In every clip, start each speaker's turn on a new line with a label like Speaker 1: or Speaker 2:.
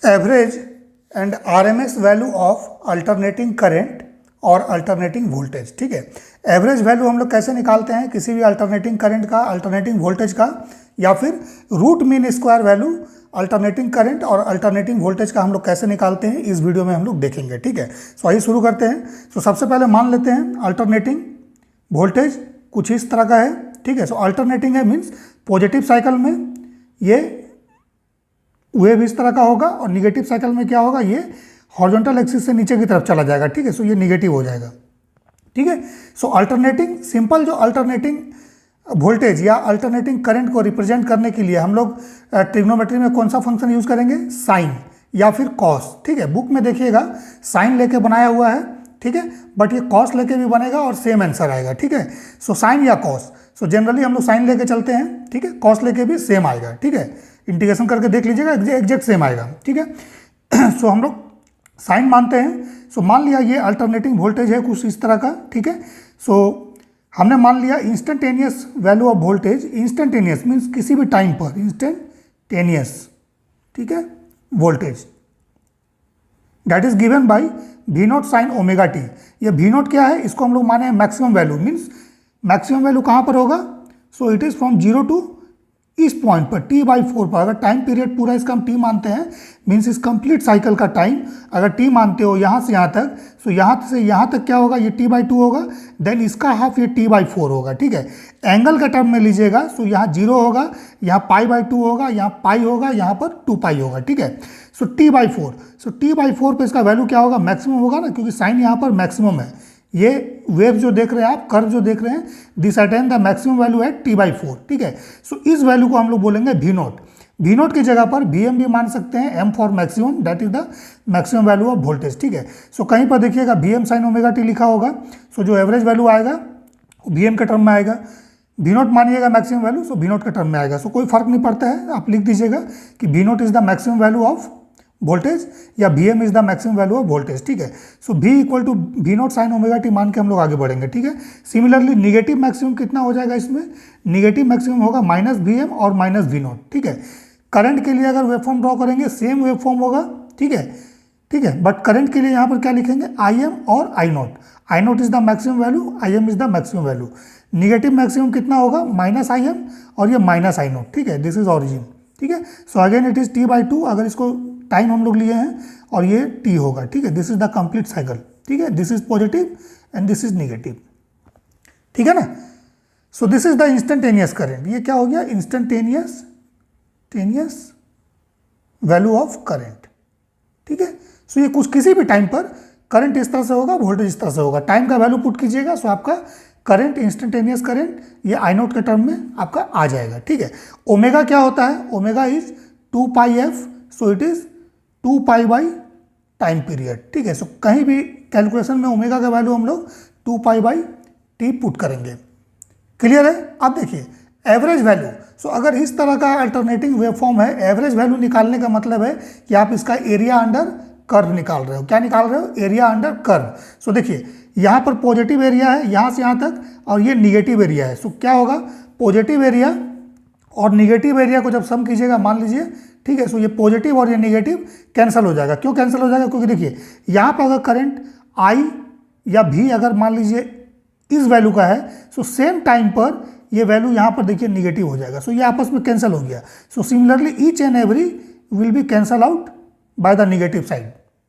Speaker 1: Average and RMS value of alternating current और alternating voltage. ठीक है, एवरेज वैल्यू हम लोग कैसे निकालते हैं किसी भी अल्टरनेटिंग करंट का, अल्टरनेटिंग वोल्टेज का, या फिर root mean square value alternating current और अल्टरनेटिंग वोल्टेज का हम लोग कैसे निकालते हैं इस वीडियो में हम लोग देखेंगे। ठीक है, सो आइए शुरू करते हैं। सो सबसे पहले मान लेते हैं अल्टरनेटिंग वोल्टेज कुछ इस तरह का है। ठीक है, सो अल्टरनेटिंग है मीन्स पॉजिटिव साइकिल में ये वेव इस तरह का होगा और निगेटिव साइकिल में क्या होगा, ये हॉरिजॉन्टल एक्सिस से नीचे की तरफ चला जाएगा। ठीक है, सो ये निगेटिव हो जाएगा। ठीक है, सो अल्टरनेटिंग सिंपल जो अल्टरनेटिंग वोल्टेज या अल्टरनेटिंग करंट को रिप्रेजेंट करने के लिए हम लोग ट्रिग्नोमेट्री में कौन सा फंक्शन यूज करेंगे, साइन या फिर कॉस। ठीक है, बुक में देखिएगा साइन लेके बनाया हुआ है। ठीक है, बट ये कॉस लेके भी बनेगा और सेम आंसर आएगा। ठीक है, सो साइन या कॉस, सो जनरली हम लोग साइन लेके चलते हैं। ठीक है, कॉस लेके भी सेम आएगा। ठीक है, इंटीग्रेशन करके देख लीजिएगा एग्जैक्ट सेम आएगा। ठीक है, सो हम लोग साइन मानते हैं। सो मान लिया ये अल्टरनेटिंग वोल्टेज है कुछ इस तरह का। ठीक है, सो हमने मान लिया instantaneous value of voltage, instantaneous means किसी भी टाइम पर इंस्टेंटेनियस, ठीक है, voltage that is given by V naught sine omega T. ये वी नॉट क्या है, इसको हम लोग माने maximum value, means maximum value कहाँ पर होगा, so it is from 0 to इस पॉइंट पर t/4 पर। अगर टाइम पीरियड पूरा इसका हम t मानते हैं मीन्स इस कंप्लीट साइकिल का टाइम अगर t मानते हो यहाँ से यहाँ तक, सो यहाँ से यहाँ तक क्या होगा, ये t/2 होगा, देन इसका हाफ ये t/4 होगा। ठीक है, एंगल का टर्म में लीजिएगा, सो यहाँ 0 होगा, यहाँ π/2 होगा, यहाँ पाई होगा, यहाँ पर 2π होगा। ठीक है, सो t/4, सो t/4 पे इसका वैल्यू क्या होगा, मैक्सिमम होगा ना, क्योंकि साइन यहाँ पर मैक्सिमम है। ये वेव जो देख रहे हैं आप, कर्व जो देख रहे हैं, this attain the maximum value है t/4। ठीक है, सो इस वैल्यू को हम लोग बोलेंगे वी नॉट। वी नॉट की जगह पर Vm भी मान सकते हैं, M for maximum, that is the maximum value of voltage. ठीक है, सो कहीं पर देखिएगा Vm साइन ओमेगा टी लिखा होगा, सो जो एवरेज वैल्यू आएगा वो Vm के टर्म में आएगा। वी नॉट मानिएगा maximum value, so V naught के टर्म में आएगा। सो कोई फर्क नहीं पड़ता है, आप लिख दीजिएगा कि V naught is the maximum value of voltage या Vm is the maximum value of voltage. ठीक है, so V equal to V naught sine omega T मान के हम लोग आगे बढ़ेंगे। ठीक है, सिमिलरली निगेटिव मैक्सिमम कितना हो जाएगा, इसमें निगेटिव मैक्सिमम होगा -Vm और -V नॉट। ठीक है, करंट के लिए अगर वेवफॉर्म ड्रॉ करेंगे सेम वेवफॉर्म होगा। ठीक है, ठीक है, बट करंट के लिए यहाँ पर क्या लिखेंगे, Im और I not. I not is the maximum value, Im is the maximum value. Negative maximum कितना होगा, -Im और ये -I नॉट। ठीक है, दिस इज ऑरिजिन। ठीक है, so again it is t/2, अगर इसको टाइम हम लोग लिए हैं और ये t होगा। ठीक है, this is the complete cycle. ठीक है, this is positive and this is negative. ठीक है ना, so this is the instantaneous current. ये क्या हो गया, इंस्टेंटेनियस वैल्यू ऑफ करंट। ठीक है, सो ये कुछ किसी भी टाइम पर करंट इस तरह से होगा, वोल्टेज इस तरह से होगा। टाइम का वैल्यू पुट कीजिएगा, सो आपका करंट, इंस्टेंटेनियस करंट, ये I नॉट के टर्म में आपका आ जाएगा। ठीक है, ओमेगा क्या होता है, omega is 2πf, so it is 2π by time period. ठीक है, सो कहीं भी कैलकुलेशन में ओमेगा का वैल्यू हम लोग 2π बाई टी पुट करेंगे। क्लियर है, आप देखिए एवरेज वैल्यू, सो अगर इस तरह का अल्टरनेटिंग वेवफॉर्म है, एवरेज वैल्यू निकालने का मतलब है कि आप इसका एरिया अंडर कर्व निकाल रहे हो। क्या निकाल रहे हो, एरिया अंडर कर्व। सो देखिए यहाँ पर पॉजिटिव एरिया है यहाँ से यहाँ तक और ये निगेटिव एरिया है। सो क्या होगा, पॉजिटिव एरिया और निगेटिव एरिया को जब सम कीजिएगा, मान लीजिए, ठीक है, सो ये पॉजिटिव और ये निगेटिव कैंसिल हो जाएगा। क्यों कैंसिल हो जाएगा, क्योंकि देखिए यहाँ पर अगर करंट I या V अगर मान लीजिए इस वैल्यू का है, सो सेम टाइम पर ये वैल्यू यहाँ पर देखिए निगेटिव हो जाएगा। सो ये आपस में कैंसिल हो गया। So similarly each and every will be cancel out by the negative side.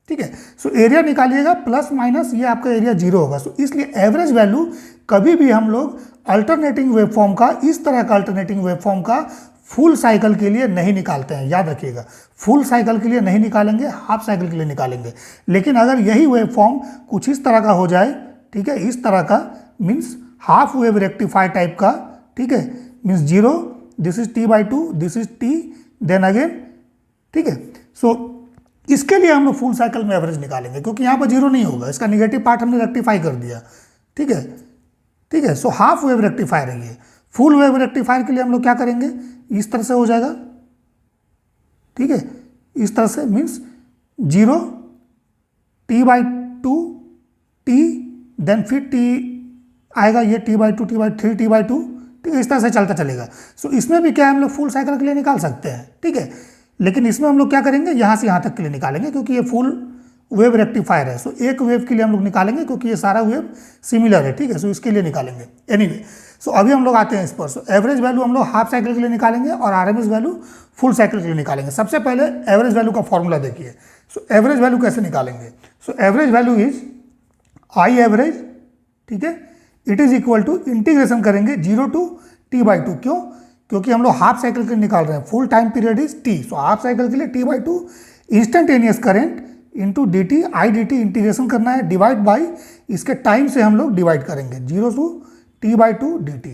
Speaker 1: ठीक है, सो एरिया निकालिएगा प्लस माइनस, ये आपका एरिया 0 होगा। सो इसलिए एवरेज वैल्यू कभी भी हम लोग अल्टरनेटिंग वेवफॉर्म का, इस तरह का अल्टरनेटिंग वेवफॉर्म का फुल साइकिल के लिए नहीं निकालते हैं, याद रखिएगा। फुल साइकिल के लिए नहीं निकालेंगे, हाफ साइकिल के लिए निकालेंगे। लेकिन अगर यही वेवफॉर्म कुछ इस तरह का हो जाए, ठीक है, इस तरह का means half wave rectify type का, ठीक है, means 0, this is t/2, this is t, then again. ठीक है, सो इसके लिए हम लोग फुल साइकिल में एवरेज निकालेंगे, क्योंकि यहाँ पर 0 नहीं होगा, इसका निगेटिव पार्ट हमने रेक्टिफाई कर दिया। ठीक है, ठीक है, सो हाफ वेव रेक्टिफायर है ये। फुल वेव रेक्टिफायर के लिए हम लोग क्या करेंगे, इस तरह से हो जाएगा। ठीक है, इस तरह से मीन्स 0 t/2 t, देन फिर t आएगा, ये t/2 t/3 t/2। ठीक है, इस तरह से चलता चलेगा। सो इसमें भी क्या है, हम लोग फुल साइकिल के लिए निकाल सकते हैं। ठीक है, लेकिन इसमें हम लोग क्या करेंगे, यहाँ से यहाँ तक के लिए निकालेंगे क्योंकि ये फुल वेव रेक्टिफायर है। सो एक वेव के लिए हम लोग निकालेंगे क्योंकि ये सारा वेव सिमिलर है, ठीक है। सो इसके लिए निकालेंगे एनीवे। सो अभी हम लोग आते हैं इस पर। सो एवरेज वैल्यू हम लोग हाफ साइकिल के लिए निकालेंगे और आरएमएस वैल्यू फुल साइकिल के लिए निकालेंगे। सबसे पहले एवरेज वैल्यू का फॉर्मूला देखिए। सो एवरेज वैल्यू कैसे निकालेंगे? So average value is I average, ठीक है, it is equal to integration करेंगे 0 to t/2। क्यों? क्योंकि हम लोग हाफ साइकिल के लिए निकाल रहे हैं, full time period is t। So half cycle के लिए t/2 instantaneous current into dt, आई dt इंटीग्रेशन करना है, डिवाइड बाई इसके टाइम से हम लोग डिवाइड करेंगे 0 to t/2 dt,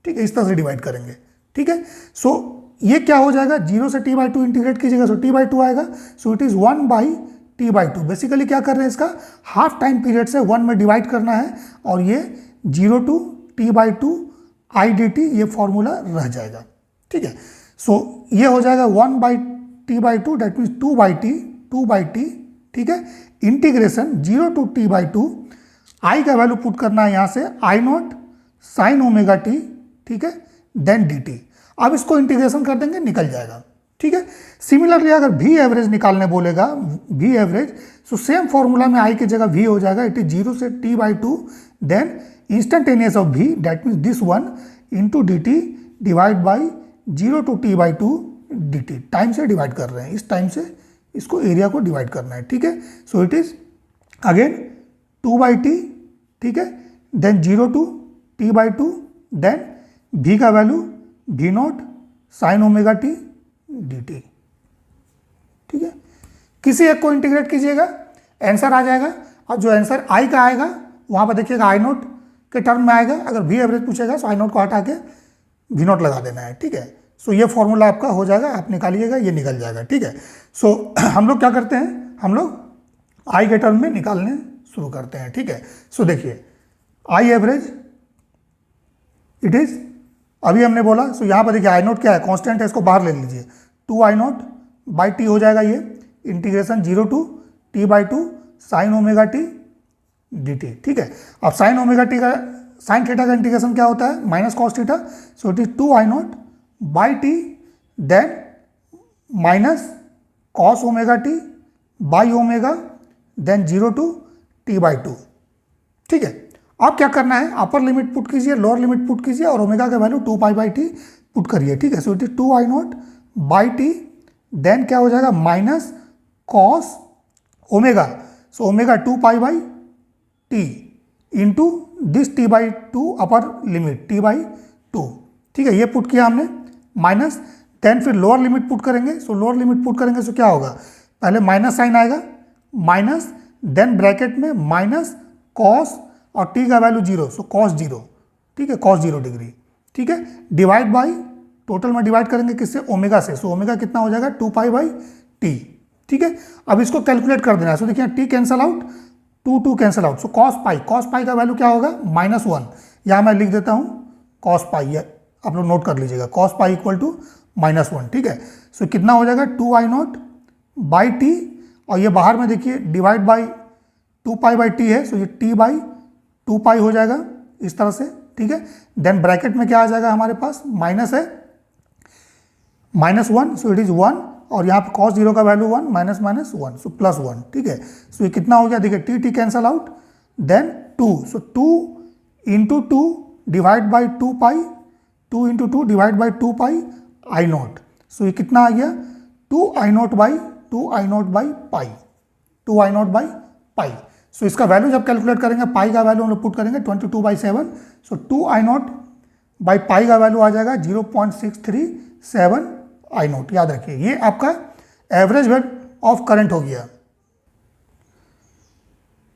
Speaker 1: ठीक है, इस तरह से डिवाइड करेंगे, ठीक है। सो ये क्या हो जाएगा, 0 से t/2 इंटीग्रेट कीजिएगा, सो t/2 आएगा। So it is 1/t/2। Basically क्या कर रहे हैं, इसका हाफ टाइम पीरियड से 1 में डिवाइड करना है और ये 0 to t/2 आई dt ये फॉर्मूला रह जाएगा, ठीक है। सो ये हो जाएगा 1/t/2 दैट मीन्स 2/t, ठीक है, इंटीग्रेशन 0 to t/2, आई का वैल्यू पुट करना है यहाँ से I0 sin ओमेगा t, ठीक है, देन dt। अब इसको इंटीग्रेशन कर देंगे, निकल जाएगा, ठीक है। सिमिलरली अगर v एवरेज निकालने बोलेगा, v average, so same formula में i की जगह v हो जाएगा, इट इज 0 से t/2 then instantaneous of v that means this one into dt divide by 0 to t/2 dt। Time से डिवाइड कर रहे हैं, इस टाइम से इसको एरिया को डिवाइड करना है, ठीक है। सो इट इज अगेन 2/t, ठीक है, then 0 to t/2 then v का value v0 sin omega t dt, ठीक है। किसी एक को इंटीग्रेट कीजिएगा, आंसर आ जाएगा। और जो आंसर i का आएगा वहाँ पर देखिएगा I0 के टर्म में आएगा। अगर v एवरेज पूछेगा तो I0 को हटा के v0 लगा देना है, ठीक है। सो ये फॉर्मूला आपका हो जाएगा, आप निकालिएगा, ये निकल जाएगा, ठीक है। सो हम लोग क्या करते हैं, हम लोग आई के टर्म में निकालने शुरू करते हैं, ठीक है। सो देखिए आई एवरेज इट इज, अभी हमने बोला, सो यहाँ पर देखिए I0 क्या है, कांस्टेंट है, इसको बाहर ले लीजिए, 2I0/t हो जाएगा ये, integration 0 to t/2 sin omega t dt, ठीक है। अब sin ओमेगा t का, sin थीटा का इंटीग्रेशन क्या होता है, माइनस कॉस थीटा। So it is 2I0/t then minus cos omega t by omega then 0 to t/2, ठीक है। अब क्या करना है, अपर लिमिट पुट कीजिए, लोअर लिमिट पुट कीजिए और ओमेगा का वैल्यू 2π/t पुट करिए, ठीक है। सो इट इज 2I0/t देन क्या हो जाएगा, minus cos omega, so omega 2π/t into this t/2 upper limit t/2, ठीक है, ये पुट किया हमने, माइनस देन फिर लोअर लिमिट पुट करेंगे। सो लोअर लिमिट पुट करेंगे सो क्या होगा, पहले माइनस साइन आएगा, माइनस देन ब्रैकेट में माइनस कॉस और t का वैल्यू 0, सो कॉस 0, ठीक है, कॉस 0 डिग्री, ठीक है, डिवाइड बाई, टोटल में डिवाइड करेंगे किससे, ओमेगा से। सो ओमेगा कितना हो जाएगा, 2π/t, ठीक है। अब इसको कैलकुलेट कर देना है। सो देखिए t cancel out, 2 cancel out, so cos pi का वैल्यू क्या होगा, -1। यहाँ मैं लिख देता हूँ कॉस पाई, आप लोग नोट कर लीजिएगा, कॉस पाई इक्वल टू -1, ठीक है। सो कितना हो जाएगा, 2I0/t और ये बाहर में देखिए डिवाइड बाई 2π/t है, सो ये t/2π हो जाएगा इस तरह से, ठीक है। देन ब्रैकेट में क्या आ जाएगा हमारे पास, माइनस है, -1, सो इट इज 1 और यहाँ पे cos 0 का वैल्यू 1, -1, सो +1, ठीक है। सो ये कितना हो गया, देखिए t cancel out, then 2, so 2 into 2 divide by 2π, 2 into 2 divide by 2πI0, so ये कितना आ गया, 2I0/π। सो इसका वैल्यू जब कैलकुलेट करेंगे, पाई का वैल्यू हम लोग पुट करेंगे 22/7, सो 2I0/π का वैल्यू आ जाएगा 0.637I0, याद रखिए। ये आपका एवरेज वैल्यू ऑफ करंट हो गया।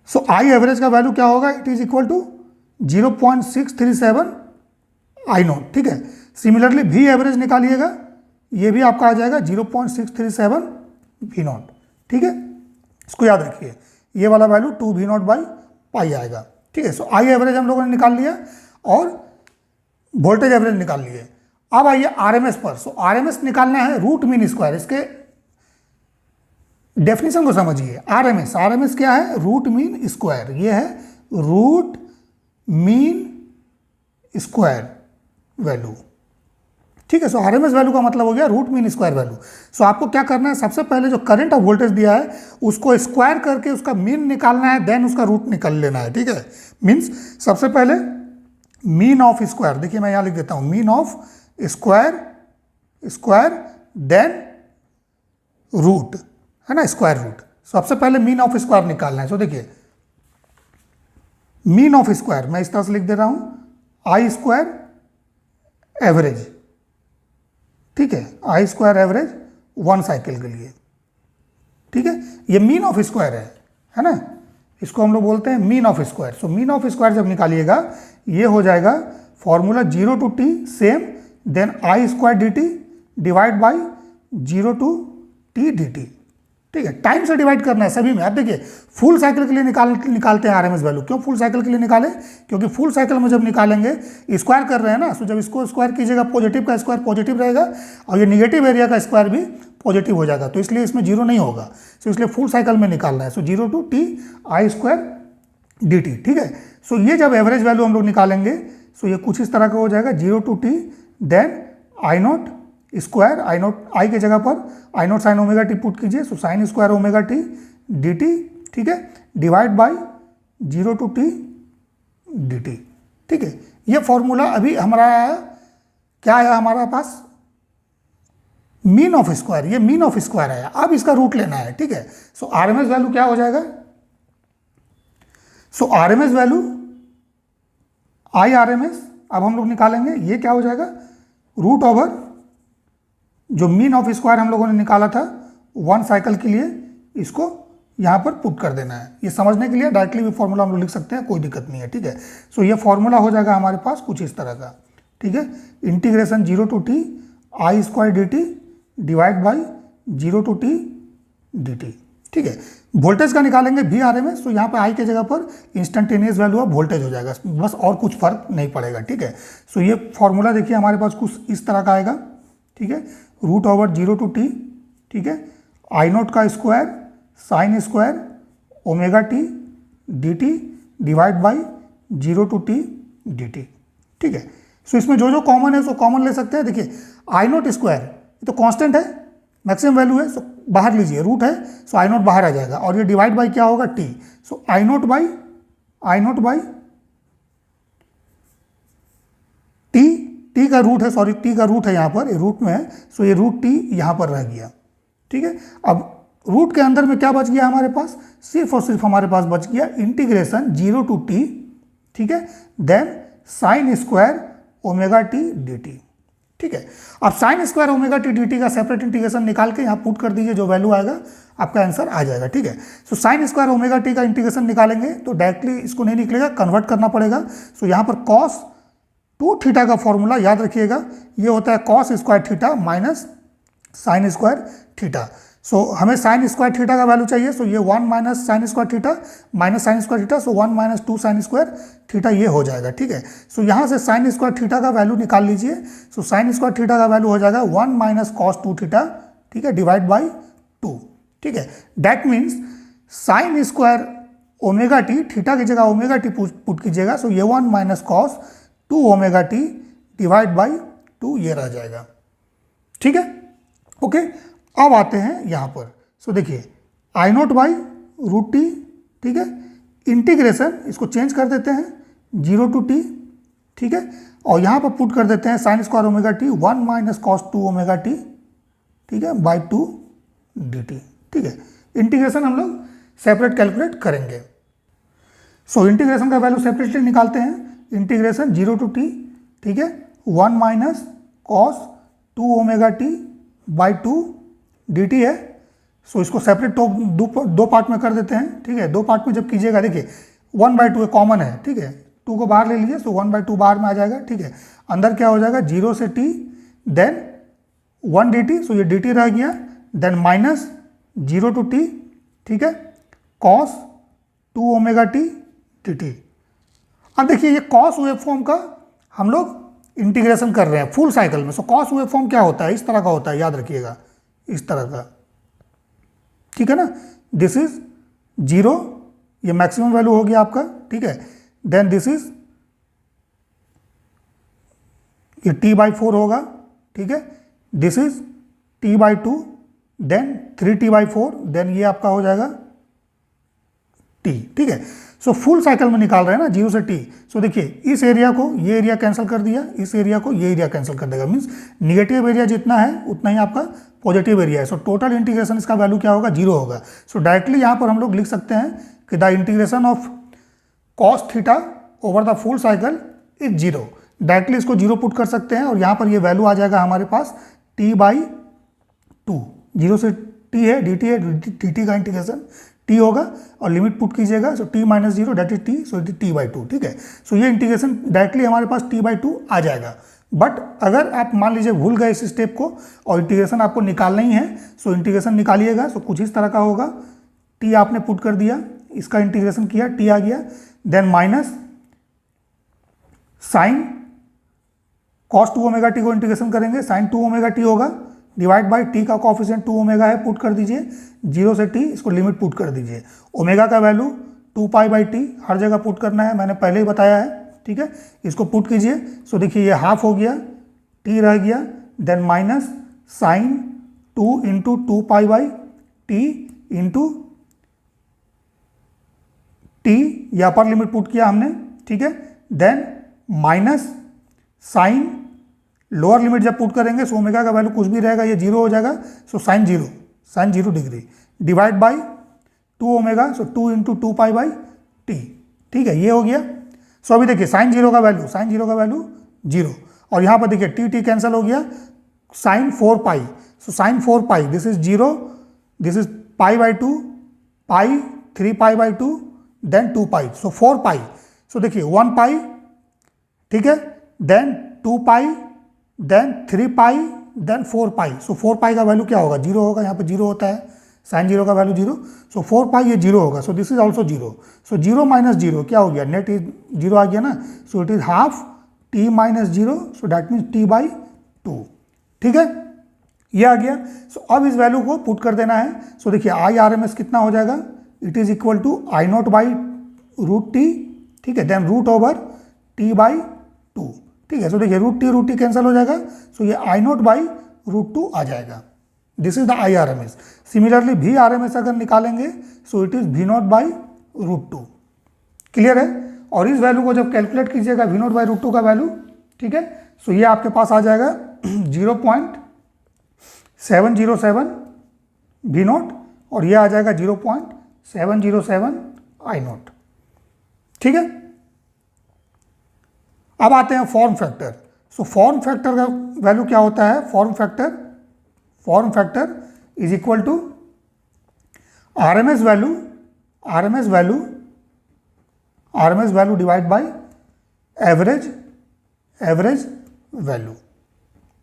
Speaker 1: सो आई एवरेज का वैल्यू क्या होगा, it is equal to 0.637I0, ठीक है। सिमिलरली वी एवरेज निकालिएगा, ये भी आपका आ जाएगा 0.637 V0, ठीक है, इसको याद रखिए, ये वाला वैल्यू 2V0/π आएगा, ठीक है। सो आई एवरेज हम लोगों ने निकाल लिया और वोल्टेज एवरेज निकाल लिए। अब आइए आरएमएस पर। सो आरएमएस निकालना है रूट मीन स्क्वायर, इसके डेफिनेशन को समझिए। आरएमएस क्या है, रूट मीन स्क्वायर, ये है रूट मीन स्क्वायर वैल्यू, ठीक है। सो आरएमएस वैल्यू का मतलब हो गया रूट मीन स्क्वायर वैल्यू। सो आपको क्या करना है, सबसे पहले जो करंट और वोल्टेज दिया है उसको स्क्वायर करके उसका मीन निकालना है, देन उसका रूट निकाल लेना है। ठीक है, मीन्स सबसे पहले मीन ऑफ स्क्वायर, देखिए मैं यहाँ लिख देता हूँ, mean of square then root, है ना, स्क्वायर रूट। सबसे पहले मीन ऑफ स्क्वायर निकालना है। सो देखिए मीन ऑफ स्क्वायर मैं इस तरह से लिख दे रहा हूं, आई स्क्वायर एवरेज। ठीक है, आई स्क्वायर एवरेज 1 साइकिल के लिए। ठीक है, ये मीन ऑफ स्क्वायर है ना, इसको हम लोग बोलते हैं mean of square. So mean of square जब निकालिएगा ये हो जाएगा formula 0 to t same, then I square D T divide by 0 to t D T. ठीक है, टाइम से डिवाइड करना है सभी में। आप देखिए फुल साइकिल के लिए निकालते हैं आरएमएस वैल्यू। क्यों फुल साइकिल के लिए निकालें, क्योंकि फुल साइकिल में जब निकालेंगे स्क्वायर कर रहे हैं ना, तो जब इसको स्क्वायर कीजिएगा पॉजिटिव का स्क्वायर पॉजिटिव रहेगा और ये निगेटिव एरिया का स्क्वायर भी पॉजिटिव हो जाएगा, तो इसलिए इसमें 0 नहीं होगा। सो इसलिए फुल साइकिल में निकालना है। सो 0 to t I square D T. ठीक है, सो ये जब एवरेज वैल्यू हम लोग निकालेंगे सो ये कुछ इस तरह का हो जाएगा, 0 to t then I naught square, I naught I के जगह पर I naught sine omega t put कीजिए, so sine square omega T D T. ठीक है, divide by 0 to t D T. ठीक है, ये फॉर्मूला अभी हमारा क्या है, हमारा पास मीन ऑफ स्क्वायर, ये मीन ऑफ स्क्वायर है। अब इसका रूट लेना है। ठीक है, सो आरएमएस वैल्यू क्या हो जाएगा, सो आरएमएस वैल्यू आई आरएमएस अब हम लोग निकालेंगे, ये क्या हो जाएगा रूट ओवर जो मीन ऑफ स्क्वायर हम लोगों ने निकाला था 1 साइकिल के लिए, इसको यहाँ पर पुट कर देना है। ये समझने के लिए डायरेक्टली भी फॉर्मूला हम लोग लिख सकते हैं, कोई दिक्कत नहीं है। ठीक है, सो ये फॉर्मूला हो जाएगा हमारे पास कुछ इस तरह का। ठीक है, integration 0 to t I square D T divide by 0 to t D T. ठीक है, वोल्टेज का निकालेंगे वी आर एम एस, तो यहाँ पर आई के जगह पर इंस्टेंटेनियस वैल्यू ऑफ वोल्टेज हो जाएगा, बस और कुछ फर्क नहीं पड़ेगा। ठीक है, सो ये फॉर्मूला देखिए हमारे पास कुछ इस तरह का आएगा। ठीक है, रूट ओवर 0 to t, ठीक है, आई नोट का square sine square omega T D T divide by 0 to t D T. ठीक है, सो इसमें जो जो कॉमन है सो कॉमन ले सकते हैं। देखिए आई नोट स्क्वायर ये तो कांस्टेंट है, मैक्सिमम वैल्यू है, सो बाहर लीजिए, रूट है, सो आई नोट बाहर आ जाएगा और ये डिवाइड बाई क्या होगा T. So I note by T का रूट है, सॉरी टी का रूट है यहाँ पर, ये रूट में है, सो ये रूट टी यहाँ पर रह गया। ठीक है, अब रूट के अंदर में क्या बच गया हमारे पास, सिर्फ और सिर्फ हमारे पास बच गया इंटीग्रेशन 0 to t, ठीक है, then sine square omega T D T. ठीक है, अब sine square omega T D T का सेपरेट इंटीग्रेशन निकाल के यहाँ पुट कर दीजिए, जो वैल्यू आएगा आपका आंसर आ जाएगा। ठीक है, सो साइन स्क्वायर ओमेगा टी का इंटीग्रेशन निकालेंगे तो डायरेक्टली इसको नहीं निकलेगा, कन्वर्ट करना पड़ेगा। सो यहाँ पर कॉस 2 थीटा का फॉर्मूला याद रखिएगा, ये होता है cos square theta minus sine square theta. So हमें साइन स्क्वायर थीटा का वैल्यू चाहिए, सो ये 1 minus sine square theta minus sine square theta, so 1 minus 2 sine square theta ये हो जाएगा। ठीक है, सो यहाँ से साइन स्क्वायर थीटा का वैल्यू निकाल लीजिए। सो साइन स्क्वायर थीटा का वैल्यू हो जाएगा 1 माइनस कॉस 2 थीटा, ठीक है, डिवाइड बाई 2। ठीक है, that means sign square omega T, theta की जगह ओमेगा टी पुट कीजिएगा, सो ये 1 minus cos 2 omega T divide by 2 ये रह जाएगा। ठीक है, ओके, अब आते हैं यहाँ पर। सो देखिए आई नोट बाई रूट टी, ठीक है, इंटीग्रेशन इसको चेंज कर देते हैं 0 to t, ठीक है, और यहाँ पर पुट कर देते हैं sign square omega T 1 minus cos 2 omega T, ठीक है, बाई 2 डी टी। ठीक है, इंटीग्रेशन हम लोग सेपरेट कैलकुलेट करेंगे। सो इंटीग्रेशन का वैल्यू सेपरेटली निकालते हैं, इंटीग्रेशन 0 to t, ठीक है, 1 minus cos 2 omega T by 2 D T है। सो इसको सेपरेट दो पार्ट में कर देते हैं। ठीक है, 2 पार्ट में जब कीजिएगा देखिए 1/2 कॉमन है, ठीक है, 2 को बाहर ले लीजिए, सो 1/2 बाहर में आ जाएगा। ठीक है, अंदर क्या हो जाएगा 0 से t देन 1 डी टी, सो ये डी टी रह गया, देन माइनस 0 to t, ठीक है, cos 2 omega T D T. अब देखिए ये कॉस वेव फॉर्म का हम लोग इंटीग्रेशन कर रहे हैं फुल साइकिल में। सो कॉस वेव फॉर्म क्या होता है, इस तरह का होता है, याद रखिएगा, इस तरह का। ठीक है ना, दिस इज 0, ये मैक्सिमम वैल्यू हो गया आपका। ठीक है, देन दिस इज ये t/4 होगा, ठीक है, this is T/2, then 3T/4, then ये आपका हो जाएगा T, ठीक है। सो फुल साइकिल में निकाल रहे हैं ना 0 से T। सो देखिए इस एरिया को ये एरिया कैंसिल कर दिया, इस एरिया को ये एरिया कैंसिल कर देगा, मीन्स निगेटिव एरिया जितना है उतना ही आपका पॉजिटिव एरिया है। सो टोटल इंटीग्रेशन इसका वैल्यू क्या होगा, 0 होगा। सो डायरेक्टली यहाँ पर हम लोग लिख सकते हैं कि the integration of cos theta over the full cycle is 0। Directly इसको 0 पुट कर सकते हैं और यहाँ पर ये वैल्यू आ जाएगा हमारे पास T/2। 0 से T है, dt है, dt का इंटीग्रेशन T होगा और लिमिट पुट कीजिएगा। So T - 0 that is T, so it is T/2, ठीक है। सो ये इंटीग्रेशन डायरेक्टली हमारे पास T/2 आ जाएगा। बट अगर आप मान लीजिए भूल गए इस स्टेप को और इंटीग्रेशन आपको निकालना ही है, सो इंटीग्रेशन निकालिएगा। सो कुछ इस तरह का होगा, T आपने पुट कर दिया, इसका इंटीग्रेशन किया, T आ गया, then minus sign cos 2ωt को इंटीग्रेशन करेंगे, साइन 2ωt होगा, डिवाइड बाई T का कॉफिशिएंट 2ω है, पुट कर दीजिए 0 से T, इसको लिमिट पुट कर दीजिए। ओमेगा का वैल्यू 2π/T हर जगह पुट करना है, मैंने पहले ही बताया है, ठीक है। इसको पुट कीजिए। सो देखिए ये हाफ हो गया, T रह गया, then minus sine 2 × 2π/T into T, ये अपर लिमिट पुट किया हमने, ठीक है। Then minus sine lower limit जब पुट करेंगे सो ओमेगा का वैल्यू कुछ भी रहेगा, ये 0 हो जाएगा। So sine 0 degree divide by 2ω, so 2 × 2π/T, ठीक है, ये हो गया। सो अभी देखिए साइन 0 का वैल्यू 0 और यहाँ पर देखिए T कैंसिल हो गया, sine 4π, so sine 4π this is 0, this is π/2, π 3π/2, then 2π, so 4π। So देखिए 1π, ठीक है, देन 2π, देन 3π, देन 4π। सो 4π का वैल्यू क्या होगा, 0 होगा, यहाँ पे 0 होता है, साइन 0 का वैल्यू 0। सो 4π ये 0 होगा, सो दिस इज ऑल्सो 0। सो 0 - 0 क्या हो गया, नेट इज 0 आ गया ना। सो it is half T - 0, so that means T/2, ठीक है, ये आ गया। सो अब इस वैल्यू को पुट कर देना है। सो देखिए IRMS कितना हो जाएगा, it is equal to I0/√T, ठीक है, देन √T/2, ठीक है। सो देखिए √T कैंसिल हो जाएगा, सो ये I0/√2 आ जाएगा। This is the IRMS। Similarly VRMS अगर निकालेंगे सो इट इज V0/√2, क्लियर है। और इस वैल्यू को जब कैलकुलेट कीजिएगा V0/√2 का वैल्यू, ठीक है, सो ये आपके पास आ जाएगा 0.707 V0 और ये आ जाएगा 0.707 I0, ठीक है। अब आते हैं form factor. So form factor का वैल्यू क्या होता है, form factor is equal to RMS value divide by average value,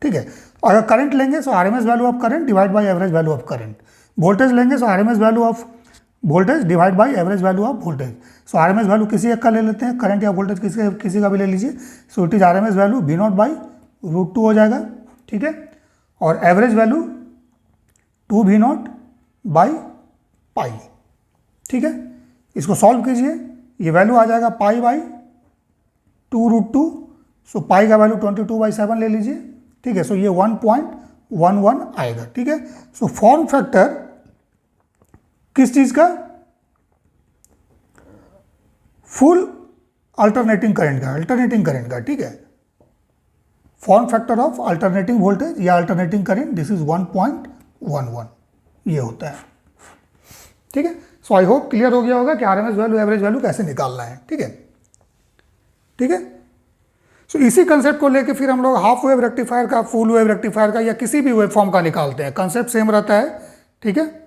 Speaker 1: ठीक है। अगर करंट लेंगे so RMS value of current divide by average value of current. Voltage लेंगे so RMS value of voltage divide by average value of voltage. So RMS value किसी एक का ले लेते हैं, करंट या वोल्टेज किसी का भी ले लीजिए। सो it is RMS value V0/√2 हो जाएगा, ठीक है, और एवरेज वैल्यू 2V0/π, ठीक है। इसको सॉल्व कीजिए, ये वैल्यू आ जाएगा π/2√2। सो पाई का वैल्यू 22/7 ले लीजिए, ठीक है। सो ये 1.11 आएगा, ठीक है। सो फॉर्म फैक्टर किस चीज का, फुल अल्टरनेटिंग करंट का, ठीक है। Form factor of alternating voltage या अल्टरनेटिंग करंट, दिस इज 1.11, ये होता है, ठीक है। सो आई होप क्लियर हो गया होगा कि RMS वैल्यू एवरेज वैल्यू कैसे निकालना है, ठीक है, ठीक है। सो इसी कंसेप्ट को लेके फिर हम लोग हाफ वेव रेक्टिफायर का, फुल वेव रेक्टिफायर का या किसी भी वेव फॉर्म का निकालते हैं, कंसेप्ट सेम रहता है, ठीक है।